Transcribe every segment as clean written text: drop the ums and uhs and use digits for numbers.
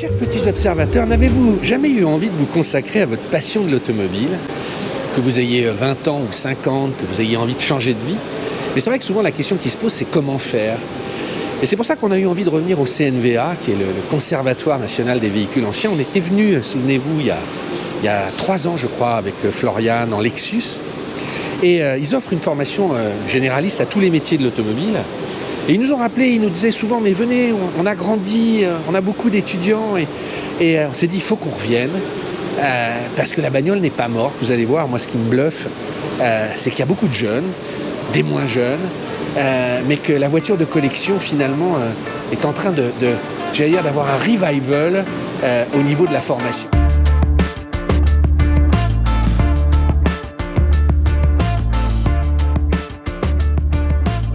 Chers petits observateurs, n'avez-vous jamais eu envie de vous consacrer à votre passion de l'automobile? Que vous ayez 20 ans ou 50, que vous ayez envie de changer de vie? Mais c'est vrai que souvent la question qui se pose, c'est comment faire? Et c'est pour ça qu'on a eu envie de revenir au CNVA, qui est le Conservatoire national des véhicules anciens. On était venus, souvenez-vous, il y a 3 ans, je crois, avec Florian en Lexus. Et ils offrent une formation généraliste à tous les métiers de l'automobile. Et ils nous ont rappelé, ils nous disaient souvent, mais venez, on a grandi, on a beaucoup d'étudiants. Et on s'est dit, il faut qu'on revienne, parce que la bagnole n'est pas morte. Vous allez voir, moi, ce qui me bluffe, c'est qu'il y a beaucoup de jeunes, des moins jeunes, mais que la voiture de collection, finalement, est en train j'allais dire, d'avoir un revival au niveau de la formation.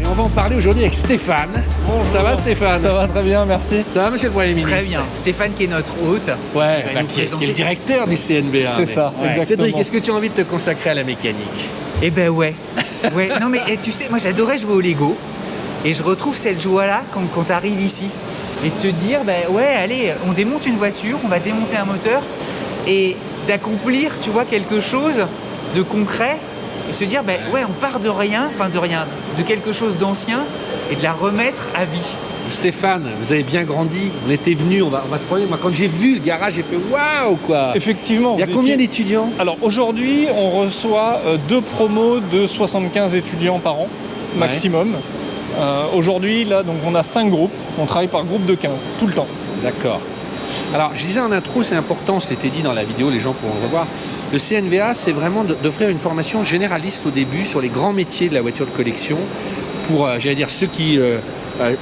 On va en parler aujourd'hui avec Stéphane. Bonjour. Ça va Stéphane? Ça va très bien, merci. Ça va monsieur le Premier ministre? Très bien. Stéphane qui est notre hôte. Ouais, qui est le directeur du CNVA. C'est ça, exactement. Cédric, est-ce que tu as envie de te consacrer à la mécanique? Eh ben ouais. Non mais tu sais, moi j'adorais jouer au Lego. Et je retrouve cette joie-là quand tu arrives ici. Et te dire, ouais, allez, on démonte une voiture, on va démonter un moteur. Et d'accomplir, tu vois, quelque chose de concret. Et se dire, ouais, on part de rien, de quelque chose d'ancien et de la remettre à vie. Stéphane, vous avez bien grandi, on était venus, on va se promener. Moi, quand j'ai vu le garage, j'ai fait waouh, quoi. Effectivement. Il y a combien d'étudiants? Alors aujourd'hui, on reçoit 2 promos de 75 étudiants par an, maximum. Aujourd'hui, là, donc on a 5 groupes, on travaille par groupe de 15, tout le temps. D'accord. Alors, je disais en intro, c'est important, c'était dit dans la vidéo, les gens pourront le revoir. Le CNVA, c'est vraiment d'offrir une formation généraliste au début sur les grands métiers de la voiture de collection pour, j'allais dire, ceux qui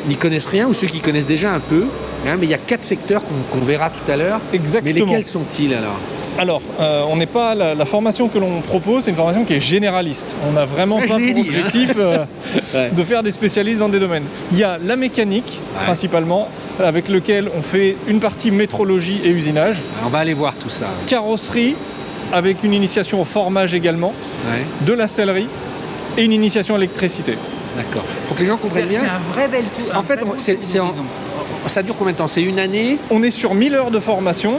n'y connaissent rien ou ceux qui connaissent déjà un peu. Hein, mais il y a 4 secteurs qu'on verra tout à l'heure. Exactement. Mais lesquels sont-ils alors? Alors, on n'est pas la formation que l'on propose, c'est une formation qui est généraliste. On n'a vraiment pas pour objectif de faire des spécialistes dans des domaines. Il y a la mécanique, principalement, avec lequel on fait une partie métrologie et usinage. On va aller voir tout ça. Carrosserie, avec une initiation au formage également, de la sellerie et une initiation à l'électricité. D'accord. Pour que les gens comprennent bien. C'est un vrai bel tour. En fait, ça dure combien de temps? C'est une année? On est sur 1000 heures de formation,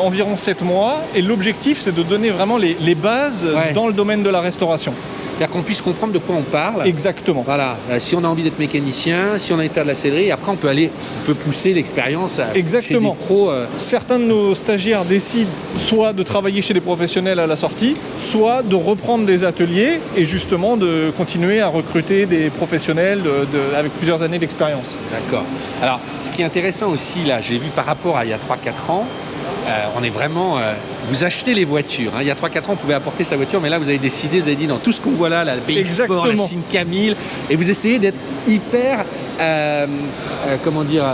environ 7 mois, et l'objectif c'est de donner vraiment les bases dans le domaine de la restauration. C'est-à-dire qu'on puisse comprendre de quoi on parle. Exactement. Voilà. Si on a envie d'être mécanicien, si on a envie de faire de la sellerie, après on peut pousser l'expérience chez des pros. Certains de nos stagiaires décident soit de travailler chez des professionnels à la sortie, soit de reprendre des ateliers et justement de continuer à recruter des professionnels avec plusieurs années d'expérience. D'accord. Alors, ce qui est intéressant aussi, là, j'ai vu par rapport à il y a 3-4 ans, on est vraiment... vous achetez les voitures. Il y a 3-4 ans, on pouvait apporter sa voiture, mais là, vous avez décidé, vous avez dit, dans tout ce qu'on voit là, la BX Sport, la Simca 1000, et vous essayez d'être hyper... comment dire,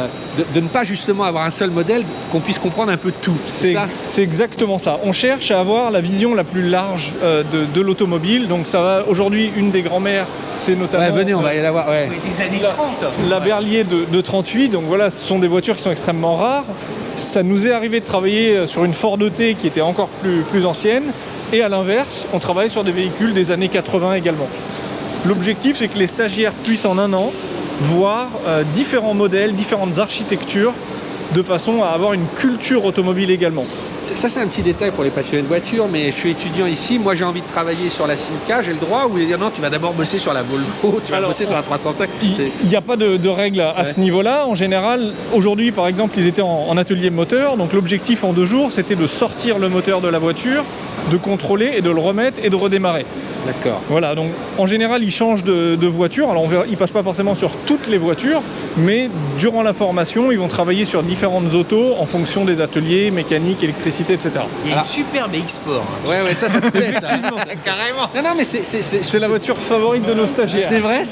de ne pas justement avoir un seul modèle, qu'on puisse comprendre un peu tout. C'est exactement ça. On cherche à avoir la vision la plus large de l'automobile. Donc ça va aujourd'hui, une des grand-mères, c'est notamment... venez, on va y aller voir. Des années 30. La Berlier de 38. Donc voilà, ce sont des voitures qui sont extrêmement rares. Ça nous est arrivé de travailler sur une Ford ET qui était encore plus ancienne. Et à l'inverse, on travaille sur des véhicules des années 80 également. L'objectif, c'est que les stagiaires puissent en un an voir différents modèles, différentes architectures, de façon à avoir une culture automobile également. Ça, c'est un petit détail pour les passionnés de voiture, mais je suis étudiant ici, moi j'ai envie de travailler sur la Simca, j'ai le droit, ou dire non, tu vas d'abord bosser sur la Volvo, tu vas bosser sur la 305. Il n'y a pas de règle à ce niveau-là. En général, aujourd'hui par exemple, ils étaient en atelier moteur, donc l'objectif en 2 jours, c'était de sortir le moteur de la voiture, de contrôler et de le remettre et de redémarrer. D'accord. Voilà, donc en général, ils changent de voiture. Alors ils ne passent pas forcément sur toutes les voitures, mais durant la formation, ils vont travailler sur différentes autos en fonction des ateliers, mécanique, électricité, etc. Il y a une superbe X-Sport. Ouais, ça te plaît, ça. Carrément. Non, mais c'est la voiture favorite de nos stagiaires. C'est vrai,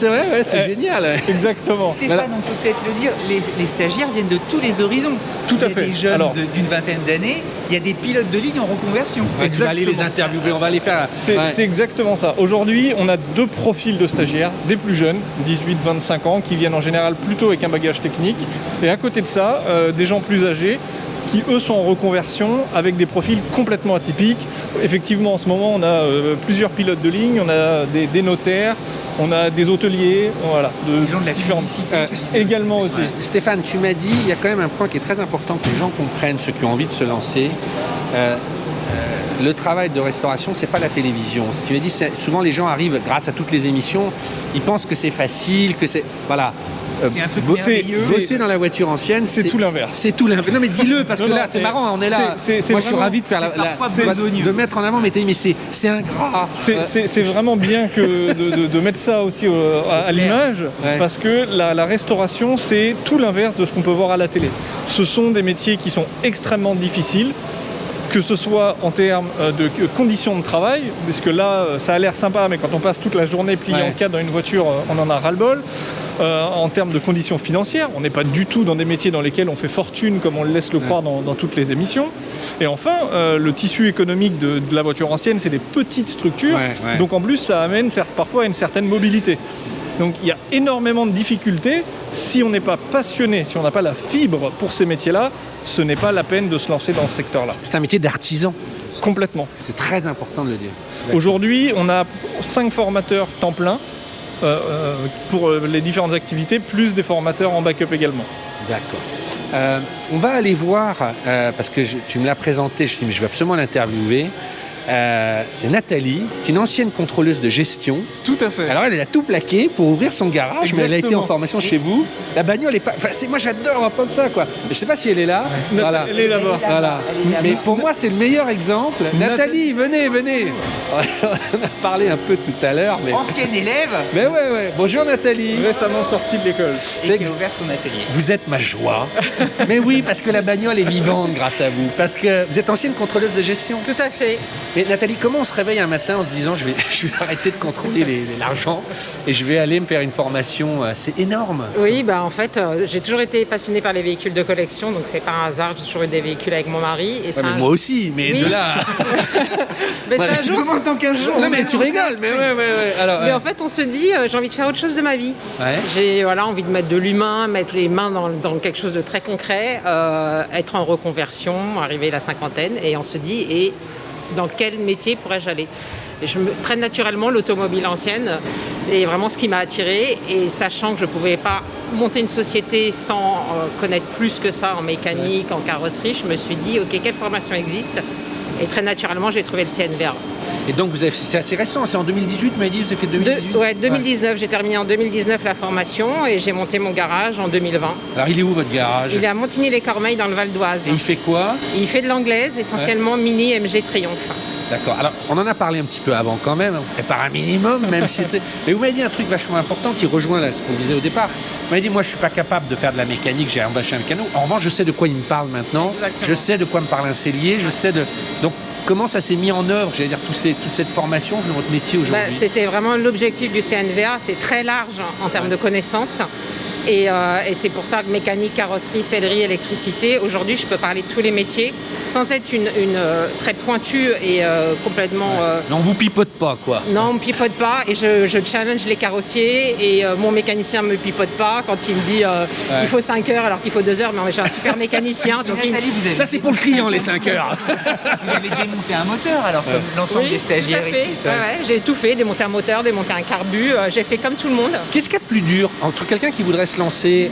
c'est génial. Exactement. Stéphane, on peut peut-être le dire, les stagiaires viennent de tous les horizons. Tout à fait. Il y a des jeunes d'une vingtaine d'années, il y a des pilotes de ligne en reconversion. Tu vas aller les interviewer, on va les faire. C'est exactement ça. Aujourd'hui, on a 2 profils de stagiaires, des plus jeunes, 18-25 ans, qui viennent en général plutôt avec un bagage technique. Et à côté de ça, des gens plus âgés qui, eux, sont en reconversion avec des profils complètement atypiques. Effectivement, en ce moment, on a plusieurs pilotes de ligne, on a des notaires, On a des hôteliers, voilà, Les gens de la différentes publicité. également aussi. Stéphane, tu m'as dit, il y a quand même un point qui est très important que les gens comprennent, ceux qui ont envie de se lancer. Le travail de restauration, c'est pas la télévision. Tu m'as dit, souvent les gens arrivent grâce à toutes les émissions, ils pensent que c'est facile, que c'est... Voilà. C'est un truc bosser- merveilleux. Bosser dans la voiture ancienne, C'est tout l'inverse. C'est tout l'inverse. Non mais dis-le, parce que Non, là, non, c'est marrant, on est là. c'est Moi, je suis vraiment- ravi de faire c'est parfois besogneux. de mettre en avant, mais c'est ingrat. C'est vraiment bien que de mettre ça aussi à l'image, Ouais. parce que la restauration, c'est tout l'inverse de ce qu'on peut voir à la télé. Ce sont des métiers qui sont extrêmement difficiles, que ce soit en termes de conditions de travail, puisque là, ça a l'air sympa, mais quand on passe toute la journée pliée Ouais. en quatre dans une voiture, on en a ras-le-bol. En termes de conditions financières, on n'est pas du tout dans des métiers dans lesquels on fait fortune, comme on le laisse le croire dans toutes les émissions. Et enfin, le tissu économique de la voiture ancienne, c'est des petites structures, Ouais. donc en plus, ça amène parfois une certaine mobilité. Donc il y a énormément de difficultés. Si on n'est pas passionné, si on n'a pas la fibre pour ces métiers-là, ce n'est pas la peine de se lancer dans ce secteur-là. C'est un métier d'artisan. Complètement. C'est très important de le dire. Aujourd'hui, on a 5 formateurs temps plein pour les différentes activités, plus des formateurs en backup également. D'accord. On va aller voir, parce que tu me l'as présenté, je me suis dit, mais je vais absolument l'interviewer. C'est Nathalie, qui est une ancienne contrôleuse de gestion. Tout à fait. Alors elle a tout plaqué pour ouvrir son garage, mais elle a été en Exactement. formation chez vous. La bagnole est pas... Enfin, moi j'adore entendre ça, quoi. Je sais pas si elle est là. Voilà. Elle est là-bas. Voilà. Mais pour moi, c'est le meilleur exemple. Nathalie, venez. On a parlé un peu tout à l'heure, mais... Ancienne élève Mais ouais. Bonjour Nathalie. Récemment sortie de l'école. et C'est qui que- a ouvert son atelier. Vous êtes ma joie. Mais oui, parce que la bagnole est vivante grâce à vous. Parce que vous êtes ancienne contrôleuse de gestion. Tout à fait. Mais Nathalie, comment on se réveille un matin en se disant je vais arrêter de contrôler l'argent et je vais aller me faire une formation, c'est énorme. Oui, bah en fait, j'ai toujours été passionnée par les véhicules de collection, donc c'est pas un hasard, j'ai toujours eu des véhicules avec mon mari. Et Ouais, c'est mais un... moi aussi, mais Oui. de là. Mais Voilà. c'est un jour. commence dans 15 jours. Non mais tu rigoles, mais ouais. Alors, Mais en fait, on se dit, j'ai envie de faire autre chose de ma vie. ouais. J'ai envie de mettre de l'humain, mettre les mains dans quelque chose de très concret, être en reconversion, arriver à la cinquantaine, et on se dit, et dans quel métier pourrais-je aller? Et très naturellement, l'automobile ancienne est vraiment ce qui m'a attirée, et sachant que je ne pouvais pas monter une société sans connaître plus que ça en mécanique, en carrosserie, je me suis dit, ok, quelle formation existe? Et très naturellement, j'ai trouvé le CNVA. Et donc c'est assez récent, c'est en 2018, vous m'avez dit, vous avez fait 2018 Ouais, 2019, j'ai terminé en 2019 la formation et j'ai monté mon garage en 2020. Alors il est où votre garage? Il est à Montigny-les-Cormeilles dans le Val d'Oise. Et il fait quoi? Il fait de l'anglaise, essentiellement Mini MG Triumph. D'accord. Alors, on en a parlé un petit peu avant quand même. On prépare un minimum, même si c'était... Mais vous m'avez dit un truc vachement important qui rejoint là, ce qu'on disait au départ. Vous m'avez dit, moi, je suis pas capable de faire de la mécanique, j'ai embauché un mécano. En revanche, je sais de quoi il me parle maintenant. Exactement. Je sais de quoi me parle un sellier. Je sais de... Donc, comment ça s'est mis en œuvre, j'allais dire, toute cette formation dans votre métier aujourd'hui? C'était vraiment l'objectif du CNVA. C'est très large en termes de connaissances. Et c'est pour ça que mécanique, carrosserie, sellerie, électricité, aujourd'hui je peux parler de tous les métiers sans être une très pointue et complètement... Mais on vous pipote pas, quoi. Non, on me pipote pas et je challenge les carrossiers et mon mécanicien me pipote pas quand il me dit il faut 5 heures alors qu'il faut 2 heures, mais j'ai un super mécanicien. Donc il- Nathalie, vous avez, Ça, c'est pour le client, les 5 heures. vous avez démonté un moteur alors comme l'ensemble Oui, des stagiaires tout à fait. ici. Ouais, j'ai tout fait, démonter un moteur, démonter un carbu, j'ai fait comme tout le monde. Qu'est-ce qu'il y a de plus dur entre quelqu'un qui voudrait se lancer?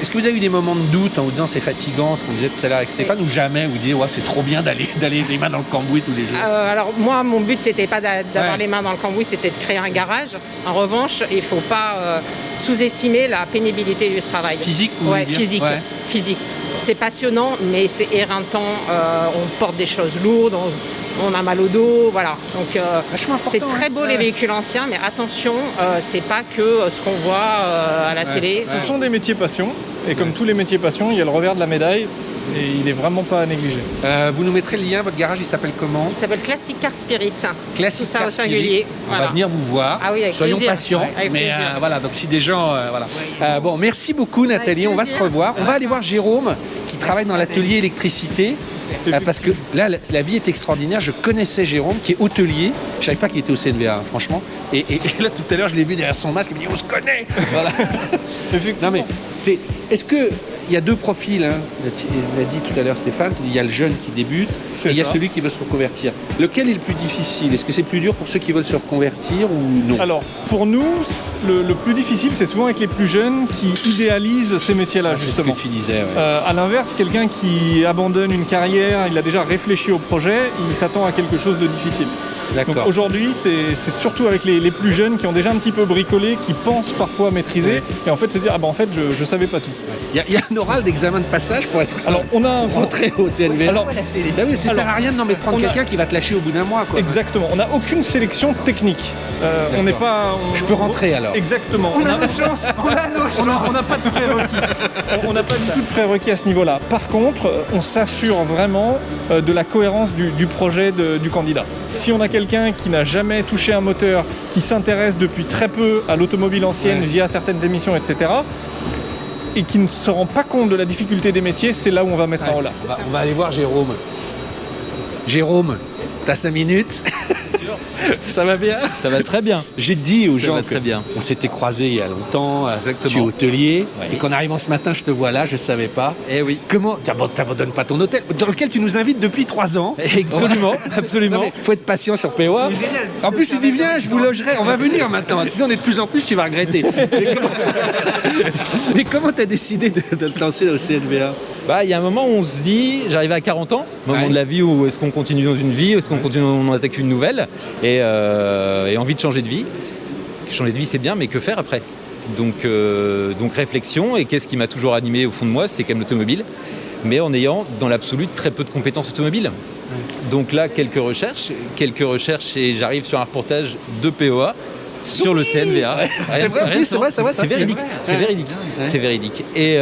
Est-ce que vous avez eu des moments de doute en vous disant c'est fatigant, ce qu'on disait tout à l'heure avec Stéphane, ou jamais vous disiez ouais, c'est trop bien d'aller les mains dans le cambouis tous les jours? Alors moi, mon but, c'était pas d'avoir Ouais. les mains dans le cambouis, c'était de créer un garage. En revanche, il faut pas sous-estimer la pénibilité du travail. Physique, vous voulez Ouais, dire? physique. Ouais. Physique. C'est passionnant, mais c'est éreintant. On porte des choses lourdes, on a mal au dos, voilà. Donc Vachement important, c'est très beau hein. les Ouais. véhicules anciens, mais attention, c'est pas que ce qu'on voit à la télé. Ce sont des métiers passion, et comme tous les métiers passion, il y a le revers de la médaille, et il est vraiment pas à négliger. Vous nous mettrez le lien, votre garage il s'appelle comment? Il s'appelle Classic Car Spirit. Classic Tout ça Car au singulier. Spirit. On Voilà. va venir vous voir. Ah oui, avec Soyons plaisir. patients. Ouais, avec mais plaisir. voilà, donc si des gens. Voilà. Bon, merci beaucoup Nathalie. On va se plaisir. revoir. On va aller voir Jérôme qui travaille dans l'atelier électricité. Parce que là, la vie est extraordinaire. Je connaissais Jérôme qui est hôtelier. Je savais pas qu'il était au CNVA, hein, franchement. Et là, tout à l'heure, je l'ai vu derrière son masque. Il me dit on se connaît. Voilà. Effectivement. Non mais est-ce que il y a deux profils, hein. Il l'a dit tout à l'heure Stéphane, il y a le jeune qui débute et il y a celui qui veut se reconvertir. Lequel est le plus difficile? Est-ce que c'est plus dur pour ceux qui veulent se reconvertir ou non? Alors, pour nous, le plus difficile, c'est souvent avec les plus jeunes qui idéalisent ces métiers-là, C'est ce justement. que tu disais. Ouais. À l'inverse, quelqu'un qui abandonne une carrière, il a déjà réfléchi au projet, il s'attend à quelque chose de difficile. Donc D'accord. aujourd'hui, c'est surtout avec les plus jeunes qui ont déjà un petit peu bricolé, qui pensent parfois maîtriser, et en fait se dire ah ben en fait je savais pas tout. Il y a un oral d'examen de passage pour être Alors on a un rentré au CNV. Alors, la sélection. Ah oui, ça sert à rien de non, mais de prendre on a- quelqu'un qui va te lâcher au bout d'un mois. Quoi. exactement, on n'a aucune sélection technique. On n'est pas. Je peux rentrer alors. Exactement. On a nos chances, on a nos On chances. n'a pas de prérequis. On n'a pas du tout de prérequis à ce niveau-là. Par contre, on s'assure vraiment de la cohérence du projet du candidat. Si on a quelqu'un qui n'a jamais touché un moteur, qui s'intéresse depuis très peu à l'automobile ancienne via certaines émissions, etc., et qui ne se rend pas compte de la difficulté des métiers, c'est là où on va mettre un holà. On va aller voir Jérôme. Jérôme, t'as 5 minutes? Ça va bien? Ça va très bien. J'ai dit aux Ça gens va que très bien. on s'était croisés il y a longtemps, Exactement. tu es hôtelier, Ouais. et qu'en arrivant ce matin, je te vois là, je ne savais pas. Eh oui. Comment t'abandonnes pas ton hôtel, dans lequel tu nous invites depuis 3 ans? Absolument, absolument. Il faut être patient sur POA. C'est génial. En plus, il dit viens, je vous logerai, on va venir maintenant. Tu sais, on est de plus en plus, tu vas regretter. Mais comment t'as décidé de te lancer au CNVA? Bah, il y a un moment où on se dit, j'arrive à 40 ans, moment Ouais. de la vie où est-ce qu'on continue dans une vie, est-ce qu'on continue, on attaque une nouvelle, et envie de changer de vie. Changer de vie, c'est bien, mais que faire après? Donc réflexion, et qu'est-ce qui m'a toujours animé au fond de moi, c'est quand même l'automobile, mais en ayant dans l'absolu très peu de compétences automobiles. Donc là, quelques recherches, et j'arrive sur un reportage de POA sur le CNVA. C'est vrai, oui, c'est vrai, c'est vrai, ça, C'est c'est véridique, vrai. c'est Ouais. véridique, Ouais. c'est véridique. Et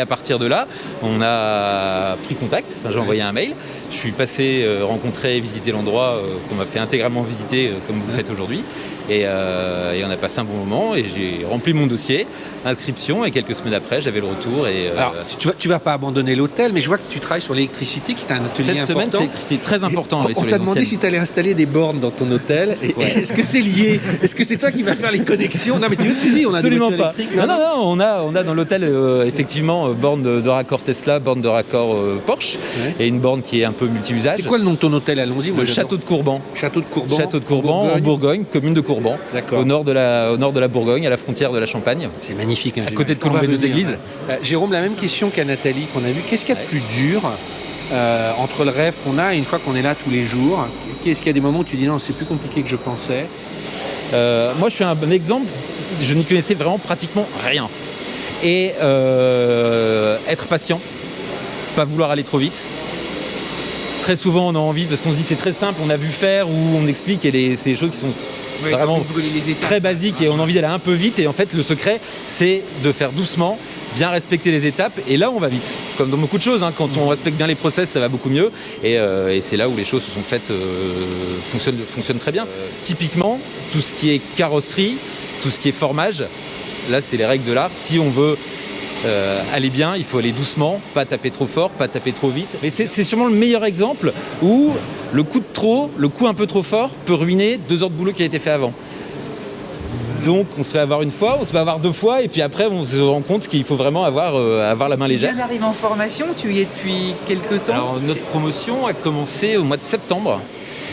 à partir de là, on a pris contact. Enfin, j'ai envoyé un mail. Je suis passé rencontrer, visiter l'endroit qu'on m'a fait intégralement visiter comme vous le faites aujourd'hui. Et on a passé un bon moment et j'ai rempli mon dossier, inscription, et quelques semaines après, j'avais le retour. Alors, tu vas pas abandonner l'hôtel, mais je vois que tu travailles sur l'électricité, qui est un atelier cette semaine, important. c'était très important. oui, On sur les t'a demandé anciennes. si tu allais installer des bornes dans ton hôtel. Est-ce que c'est lié? Est-ce que c'est toi qui vas faire les connexions? Non, mais tu dis, on a Absolument des pas. voitures électriques. Non, on a dans l'hôtel effectivement borne de raccord Tesla, borne de raccord Porsche, Ouais. et une borne qui est un peu multi-usage. C'est quoi le nom de ton hôtel? Allons-y. Moi, Le j'adore. château de Courban. Château de Courban. Château de Courban en Bourgogne, commune de Courban, D'accord. au nord de la Bourgogne, à la frontière de la Champagne. C'est magnifique. Hein, À côté de On va Colombey, deux venir. églises. Jérôme, la même question qu'à Nathalie qu'on a vue. Qu'est-ce qu'il y a de plus dur entre le rêve qu'on a et une fois qu'on est là tous les jours? Qu'est-ce qu'il y a des moments où tu dis non, c'est plus compliqué que je pensais? Moi, je suis un bon exemple. Je n'y connaissais vraiment pratiquement rien. Et être patient, pas vouloir aller trop vite. Très souvent, on a envie, parce qu'on se dit c'est très simple, on a vu faire, ou on explique, et c'est des choses qui sont vraiment très basiques, et on a envie d'aller un peu vite. Et en fait, le secret, c'est de faire doucement, bien respecter les étapes, et là, on va vite. Comme dans beaucoup de choses, hein, quand on respecte bien les process, ça va beaucoup mieux. Et c'est là où les choses se sont faites, fonctionnent très bien. Typiquement, tout ce qui est carrosserie, tout ce qui est formage, là, c'est les règles de l'art. Si on veut aller bien, il faut aller doucement, pas taper trop fort, pas taper trop vite. Mais c'est sûrement le meilleur exemple où le coup de trop, le coup un peu trop fort peut ruiner 2 heures de boulot qui a été fait avant. Donc on se fait avoir une fois, on se fait avoir 2 fois, et puis après on se rend compte qu'il faut vraiment avoir la main Tu légère. viens d'arriver en formation, tu y es depuis quelques temps. Alors notre promotion a commencé au mois de septembre.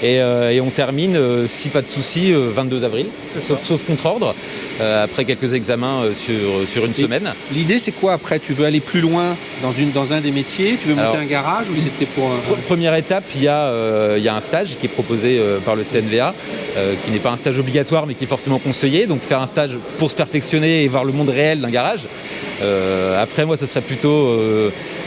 Et on termine, si pas de soucis, 22 avril, sauf contre-ordre, après quelques examens sur une semaine. L'idée, c'est quoi après? Tu veux aller plus loin dans un des métiers? Tu veux monter Alors, un garage ou c'était pour un... Première étape, il y a un stage qui est proposé par le CNVA, qui n'est pas un stage obligatoire mais qui est forcément conseillé. Donc faire un stage pour se perfectionner et voir le monde réel d'un garage. Après, moi, ça serait plutôt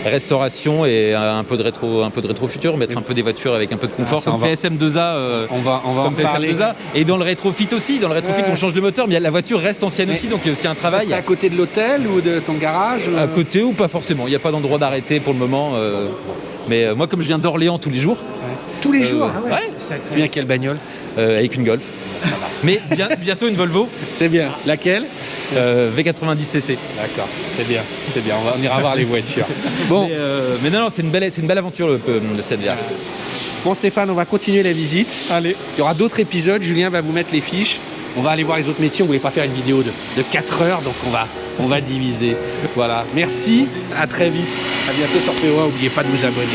restauration et un peu de rétro futur, mettre un peu des voitures avec un peu de confort, ça, comme fait SM2A. On va en Comme fait parler. SM2A. Et dans le rétrofit aussi. Dans le rétrofit, Ouais. on change de moteur, mais la voiture reste ancienne aussi, donc il y a aussi un Ça travail. serait à côté de l'hôtel ou de ton garage? À côté ou pas forcément. Il n'y a pas d'endroit d'arrêter pour le moment. Mais moi, comme je viens d'Orléans tous les jours, Tous les jours? ouais, Tu viens à quelle bagnole? avec une Golf. Mais bientôt une Volvo C'est bien. Laquelle? V90 CC. D'accord, c'est bien. On ira voir les voitures. Bon, Mais non, c'est une belle aventure le CNVA. bon Stéphane, on va continuer la visite. Allez, Il y aura d'autres épisodes. Julien va vous mettre les fiches. On va aller voir les autres métiers. On voulait pas faire une vidéo de 4 heures, donc on va diviser. Voilà. Merci. À très vite. À bientôt sur POA. N'oubliez pas de vous abonner.